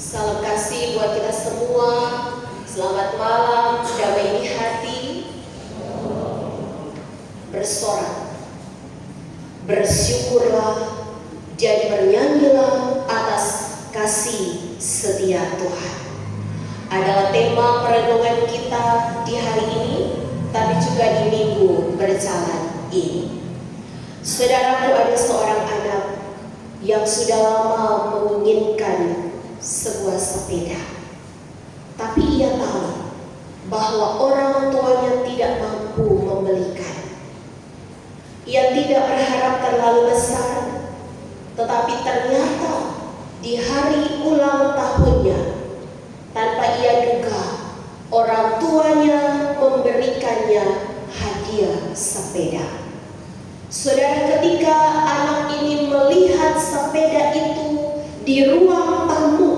Salam kasih buat kita semua. Selamat malam, damai di hati. Bersorak, bersyukurlah dan bernyanyilah atas kasih setia Tuhan. Adalah tema perenungan kita di hari ini, tapi juga di minggu berjalan ini. Saudaraku, ada seorang anak yang sudah lama menginginkan sebuah sepeda, tapi ia tahu bahwa orang tuanya tidak mampu membelikan. Ia tidak berharap terlalu besar, tetapi ternyata di hari ulang tahunnya, tanpa ia duga, orang tuanya memberikannya hadiah sepeda. Saudara, ketika anak ini melihat sepeda itu di ruang tamu,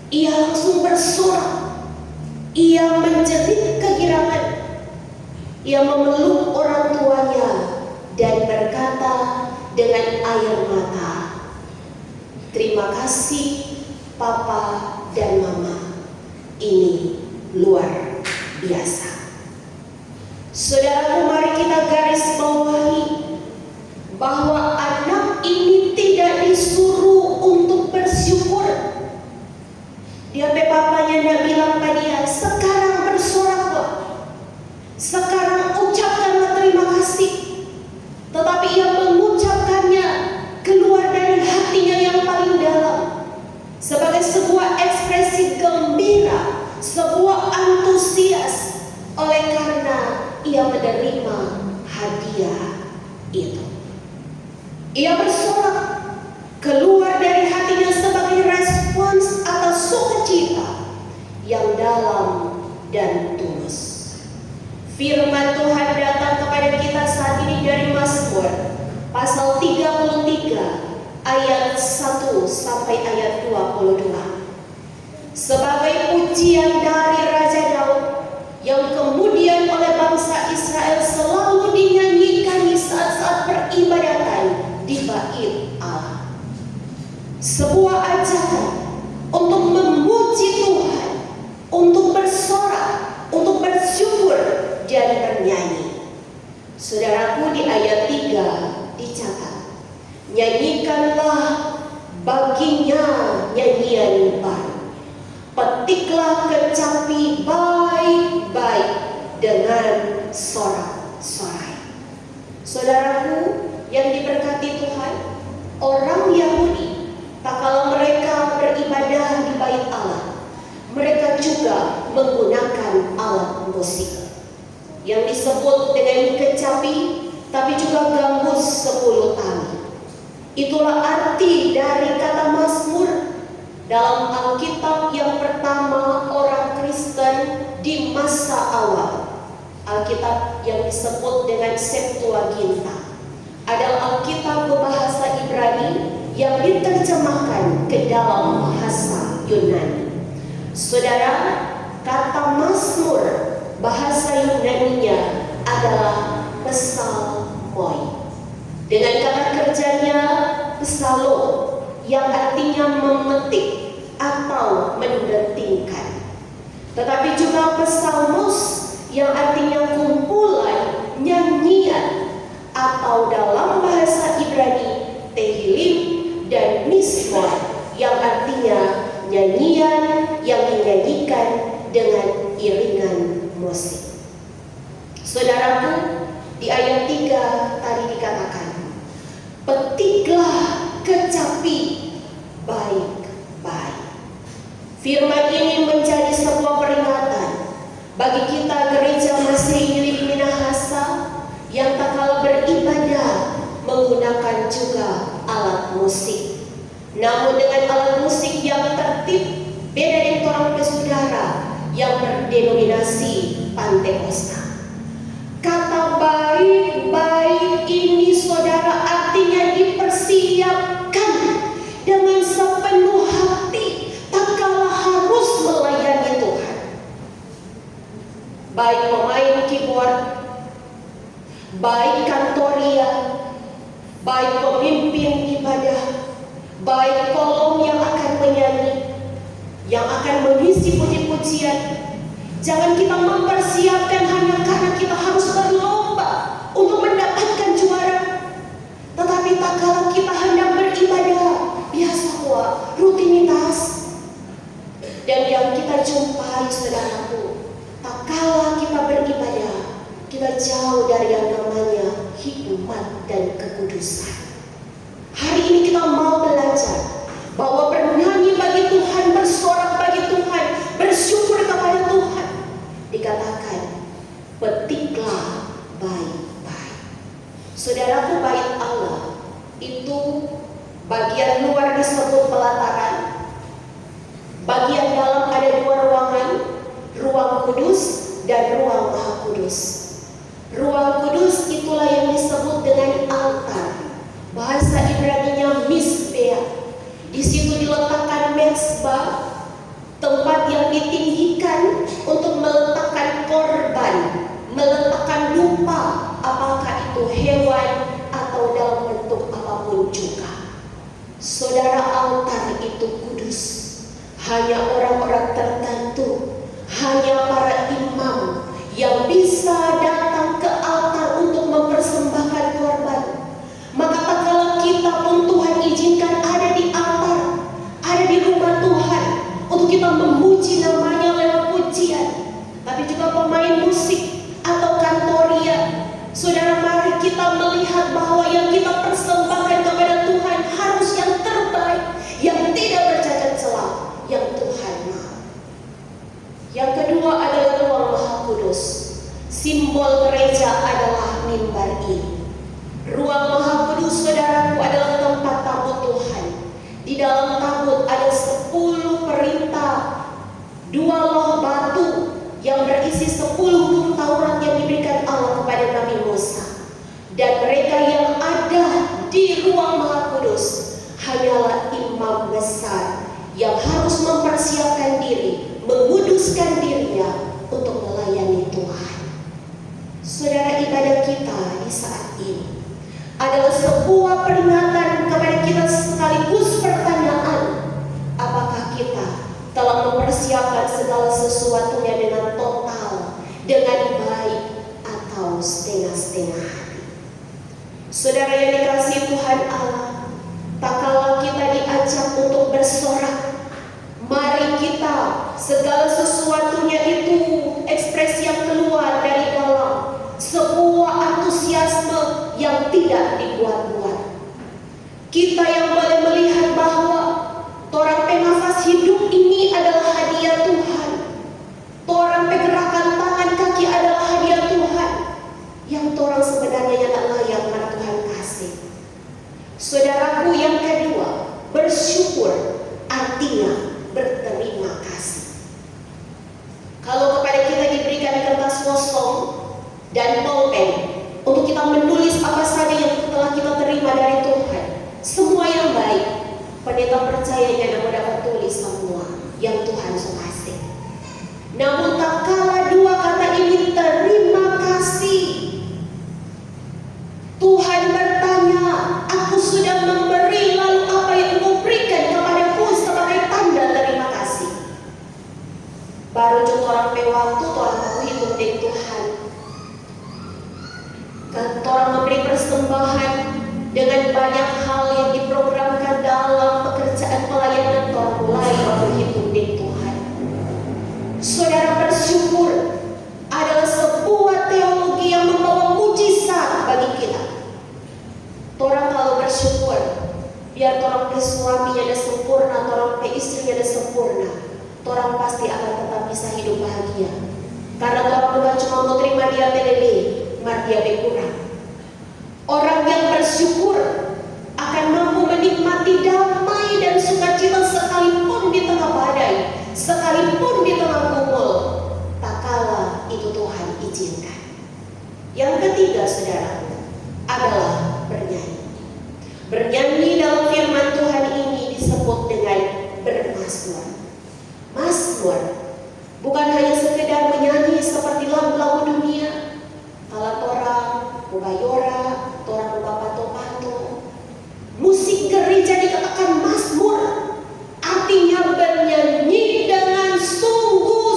ia langsung bersorak. Ia menjerit kegirangan. Ia memeluk orang tuanya dan berkata dengan air mata, "Terima kasih Papa dan Mama. Ini luar biasa." Saudaraku, mari kita garis bawahi bahwa anak ini tidak disuruh untuk bersyukur. Dia papanya tidak bilang pada dia, "Sekarang bersoraklah, sekarang ucapkanlah terima kasih." Tetapi ia mengucapkannya keluar dari hatinya yang paling dalam, sebagai sebuah ekspresi gembira, sebuah antusias, oleh karena ia menerima hadiah itu. Ia bersorak keluar dari hatinya sebagai respons atas sukacita yang dalam dan tulus. Firman Tuhan datang kepada kita saat ini dari Mazmur pasal 33 ayat 1 sampai ayat 22. Sebagai pujian dari Raja Daud yang kemudian oleh bangsa Israel selalu dinyanyikan di saat-saat peribadatan di bait Allah. Sebuah ajakan untuk memuji Tuhan, untuk bersorak, untuk bersyukur dan bernyanyi. Saudaraku, di ayat 3 dicatat, "Nyanyikanlah baginya nyanyian baru. Petiklah kecapi baik-baik dengan sorak-sorai." Saudaraku yang diberkati Tuhan, orang Yahudi, tak kala mereka beribadah di bait Allah, mereka juga menggunakan alat musik yang disebut dengan kecapi, tapi juga gambus 10 tali. Itulah arti dari kata Mazmur dalam Alkitab yang pertama orang Kristen di masa awal. Alkitab yang disebut dengan Septuaginta adalah Alkitab berbahasa Ibrani yang diterjemahkan ke dalam bahasa Yunani. Saudara, kata Mazmur bahasa Yunaninya adalah psalmoi, dengan kata kerjanya psalom, yang artinya memetik atau mendetingkan. Tetapi juga psalmos yang artinya kumpulan nyanyian, atau dalam bahasa Ibrani Tehillim dan Mizmor yang artinya nyanyian yang dinyanyikan dengan iringan musik. Saudaraku, di ayat 3 tadi dikatakan, "Petiklah kecapi baik-baik." Firman ini menjadi sebuah peringatan bagi kita gereja Masehi Minahasa yang tak kalah beribadah menggunakan juga alat musik, namun dengan alat musik yang tertib, beda dengan orang saudara yang berdenominasi Pantekosta. Kata baik-baik ini, saudara, artinya dipersiapkan dengan sepenuh hati, tak kalah harus melayani Tuhan. Baik pemain keyboard, baik kantoria, baik pemimpin ibadah, baik kolom yang akan menyanyi, pujian. Jangan kita mempersiapkan hanya karena kita harus berlomba untuk mendapatkan juara. Tetapi tak kala kita hendak beribadah, biasa rutinitas. Dan yang kita jumpai, saudaraku, tak kala kita beribadah, kita jauh dari yang namanya hikmat dan kekudusan. Hari ini kita mau belajar bahwa bernyanyi bagi Tuhan, bersorak bagi Tuhan, bersyukur kepada Tuhan, dikatakan petiklah baik-baik. Saudaraku, bait Allah itu bagian luar disebut pelataran. Bagian dalam ada dua ruangan, ruang kudus dan ruang maha kudus. Ruang kudus itulah yang disebut dengan altar. Bahasa Ibraninya misbeh. Di situ diletakkan mezbah, tempat yang ditinggikan untuk meletakkan korban, meletakkan dupa, apakah itu hewan atau dalam bentuk apapun juga. Saudara, altar itu kudus. Hanya orang-orang tertentu, hanya para imam yang bisa datang ke altar untuk mempersembahkan korban. Maka tak kala kita pun Tuhan izinkan ada di altar, ada di rumah Tuhan, untuk kita memuji namanya lewat pujian, tapi juga pemain musik atau kantoria. Saudara, mari kita melihat bahwa yang kita persembahkan kepada Tuhan harus yang terbaik, yang tidak bercacat celah, yang Tuhan mau. Yang kedua adalah ruang maha kudus. Simbol gereja adalah mimbar ini. Ruang maha kudus, saudaraku, adalah tempat tabut Tuhan. Di dalam tabut ada 10 perintah, 2 loh batu yang berisi 10 hukum Taurat yang diberikan Allah kepada Nabi Musa. Dan mereka yang ada di ruang maha kudus hanyalah imam besar yang harus mempersiapkan diri, menguduskan dirinya untuk melayani Tuhan. Saudara, ibadah kita di saat ini adalah sebuah peringatan kepada kita sekaligus pertanyaan, apakah kita telah mempersiapkan segala sesuatunya dengan total, dengan baik, atau setengah-setengah hati. Saudara yang dikasihi Tuhan Allah, tak kala kita diajak untuk bersorak, mari kita segala sesuatunya itu ekspresi yang keluar dari dalam sebuah antusiasme yang tidak dibuat-buat. Kita yang boleh melihat bahwa torang penafas hidup ini adalah hadiah Tuhan. Torang pergerakan tangan kaki adalah hadiah Tuhan, yang torang sebenarnya tidak layak mana Tuhan kasih. Saudaraku, yang kedua, bersyukur artinya berterima kasih. Kalau kepada kita diberikan kertas kosong dan pulpen untuk kita menulis apa saja yang telah kita terima dari Tuhan, semua yang baik, pendeta percayanya namun dapat tulis semua yang Tuhan kasih. Namun tak kala dua kata ini terima kasih, Tuhan bertanya, aku sudah memberi, lalu apa yang engkau berikan kepadaku sebagai tanda terima kasih? Baru jut orang waktu, orang aku hidup dengan Tuhan. Dan orang memberi persembahan dengan banyak hal yang diprogramkan dalam pekerjaan pelayanan, orang mulai berhitung dengan Tuhan. Saudara, bersyukur adalah sebuah teologi yang membawa mujizat bagi kita. Orang kalau bersyukur, biar orang ke suaminya ada sempurna, orang ke istrinya ada sempurna, orang pasti akan tetap bisa hidup bahagia. Karena orang bukan cuma mau terima dia pelele, dia berkurang. Orang yang bersyukur akan mampu menikmati damai dan sukacita sekalipun di tengah badai, sekalipun di tengah gumul, tak kala itu Tuhan izinkan. Yang ketiga, saudara, adalah bernyanyi. Bernyanyi dalam firman Tuhan ini disebut dengan bermazmur. Mazmur bukan hanya sekedar menyanyi seperti lagu-lagu dunia. Kalau orang bubayora, orang bubapato-pato, musik gereja dikatakan mazmur, artinya bernyanyi dengan sungguh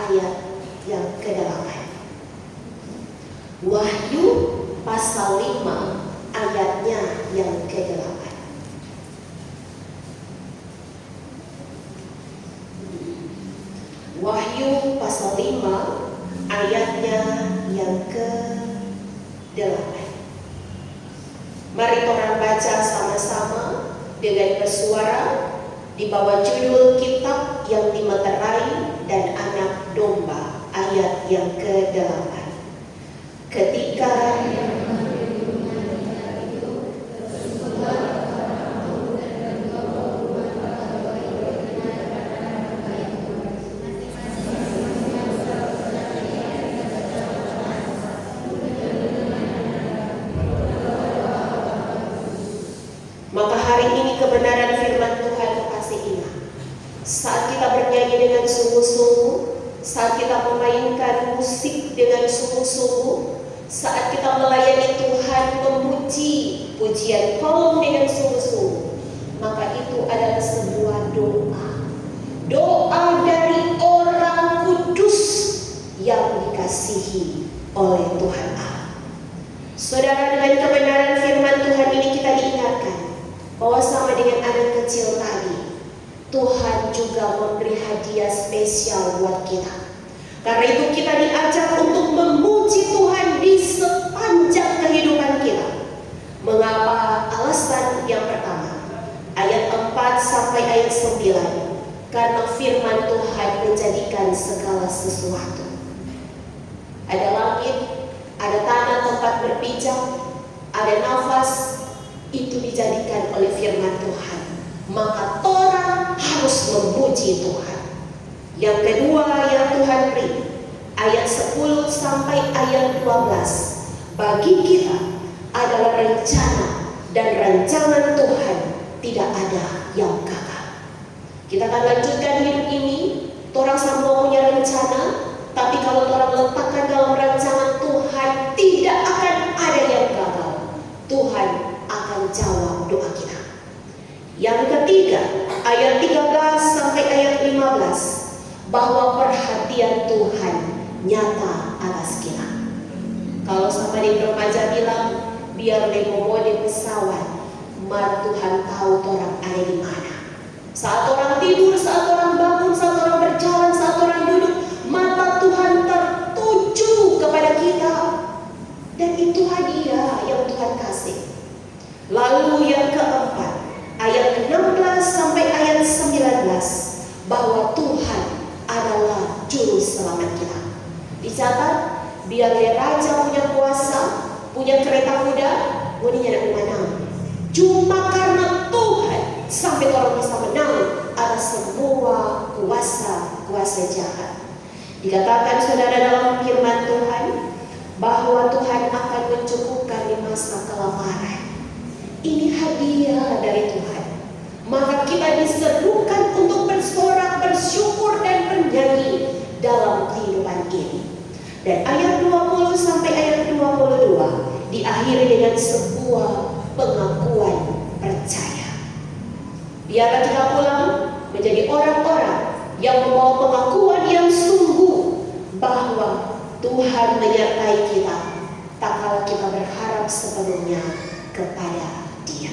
ayat yang ke-8. Wahyu pasal 5 ayatnya yang ke-8. Wahyu pasal 5 ayatnya yang ke-8. Mari kita baca sama-sama dengan bersuara di bawah judul kitab yang dimeterai dan anak domba, ayat yang ke-8. Ketika maka hari ini kebenaran firman Tuhan kasih ingat. Saat kita bernyanyi dengan sungguh-sungguh, saat kita memainkan musik dengan sungguh-sungguh, saat kita melayani Tuhan, memuji pujian kaum dengan sungguh-sungguh, maka itu adalah sebuah doa. Doa dari orang kudus yang dikasihi oleh Tuhan Allah. Saudara, dengan kebenaran firman Tuhan ini kita diingatkan bahwa sama dengan anak kecil tadi, Tuhan juga memberi hadiah spesial buat kita. Karena itu kita diajak untuk memuji Tuhan di sepanjang kehidupan kita. Mengapa? Alasan yang pertama, ayat 4 sampai ayat 9. Karena firman Tuhan menjadikan segala sesuatu. Ada langit, ada tanah tempat berpijak, ada nafas, itu dijadikan oleh firman Tuhan. Maka orang harus memuji Tuhan. Yang kedua yang Tuhan beri, ayat 10 sampai ayat 12. Bagi kita adalah rencana dan rancangan Tuhan tidak ada yang gagal. Kita akan lanjutkan hidup ini. Orang semua punya rencana, tapi kalau orang letakkan dalam rancangan Tuhan, tidak akan ada yang gagal. Tuhan akan jawab doa kita. Yang ketiga, ayat 13 sampai ayat 15, bahwa perhatian Tuhan nyata atas kita. Kalau sama di remaja bilang, biar lemomo di pesawat, mar Tuhan tahu orang ada di mana. Saat orang tidur, saat orang bangun, saat orang berjalan, saat orang duduk, mata Tuhan tertuju kepada kita. Dan itu hadiah yang Tuhan kasih. Lalu yang keempat, ayat 16 sampai ayat 19, bahwa Tuhan adalah juru selamat kita. Dicatat, biar raja punya kuasa, punya kereta kuda, bunyinya ada mana? Cuma karena Tuhan sampai orang bisa menang atas semua kuasa jahat. Dikatakan saudara dalam firman Tuhan bahwa Tuhan akan mencukupkan di masa kelaparan. Ini hadiah dari Tuhan. Maka kita diserukan untuk bersorak, bersyukur dan bernyanyi dalam kehidupan ini. Dan ayat 20 sampai ayat 22 diakhiri dengan sebuah pengakuan percaya. Biarlah kita pulang menjadi orang-orang yang membawa pengakuan yang sungguh bahwa Tuhan menyertai kita, tak kala kita berharap sepenuhnya kepada Dia.